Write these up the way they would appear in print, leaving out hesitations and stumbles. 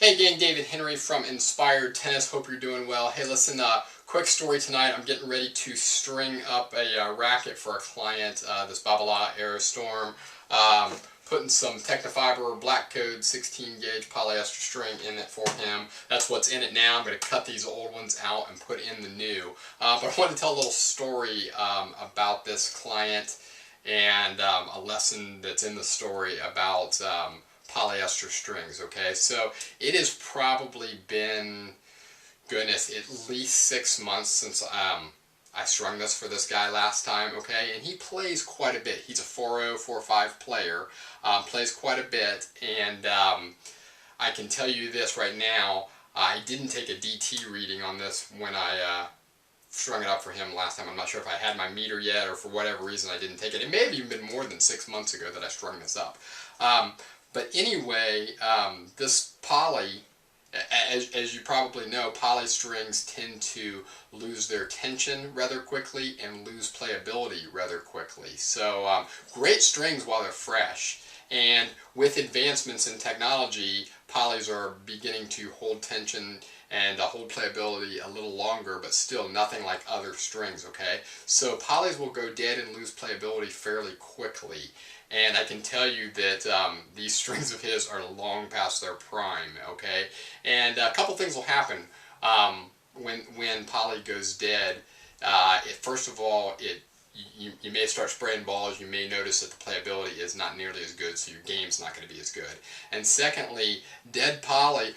Hey gang, David Henry from Inspired Tennis. Hope you're doing well. Hey, listen, quick story tonight. I'm getting ready to string up a racket for a client, this Babala Aerostorm. Putting some Technofiber Black Code 16 gauge polyester string in it for him. That's what's in it now. I'm going to cut these old ones out and put in the new. But I wanted to tell a little story about this client and a lesson that's in the story about polyester strings. Okay, so it has probably been, goodness, at least 6 months since I strung this for this guy last time. Okay, and he plays quite a bit. He's a 4.0, 4.5 player, plays quite a bit, and I can tell you this right now, I didn't take a DT reading on this when I strung it up for him last time. I'm not sure if I had my meter yet, or for whatever reason I didn't take it. It may have even been more than 6 months ago that I strung this up. But anyway, this poly, as you probably know, poly strings tend to lose their tension rather quickly and lose playability rather quickly. So great strings while they're fresh. And with advancements in technology, polys are beginning to hold tension and hold playability a little longer, but still nothing like other strings, okay? So polys will go dead and lose playability fairly quickly. And I can tell you that these strings of his are long past their prime, okay? And a couple things will happen when poly goes dead. First of all, you may start spraying balls. You may notice that the playability is not nearly as good, so your game's not going to be as good. And secondly, dead poly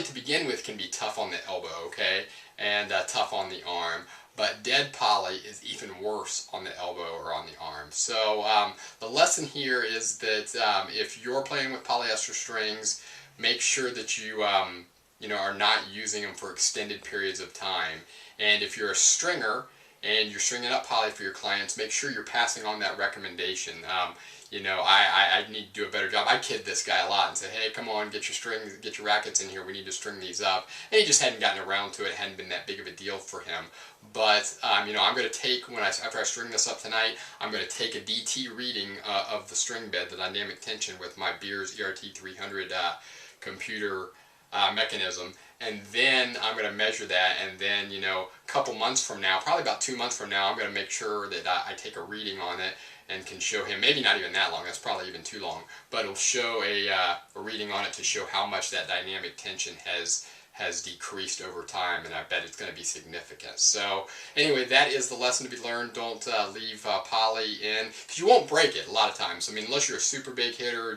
to begin with can be tough on the elbow, okay? And tough on the arm. But dead poly is even worse on the elbow or on the arm. So the lesson here is that if you're playing with polyester strings, make sure that you are not using them for extended periods of time. And if you're a stringer and you're stringing up poly for your clients, make sure you're passing on that recommendation. I need to do a better job. I kid this guy a lot and say, hey, come on, get your strings, get your rackets in here. We need to string these up. And he just hadn't gotten around to it. It hadn't been that big of a deal for him. But I'm going to take, after I string this up tonight, I'm going to take a DT reading of the string bed, the dynamic tension, with my Beers ERT 300 computer mechanism, and then I'm going to measure that, and then a couple months from now, probably about 2 months from now, I'm going to make sure that I take a reading on it and can show him, maybe not even that long, that's probably even too long, but it'll show a reading on it to show how much that dynamic tension has decreased over time, and I bet it's going to be significant. So anyway, that is the lesson to be learned. Don't leave poly in, because you won't break it a lot of times. I mean, unless you're a super big hitter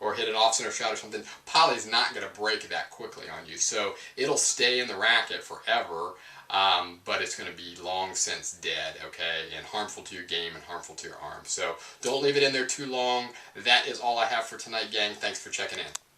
or hit an off-center shot or something, poly's not going to break that quickly on you. So it'll stay in the racket forever, but it's going to be long since dead, okay, and harmful to your game and harmful to your arm. So don't leave it in there too long. That is all I have for tonight, gang. Thanks for checking in.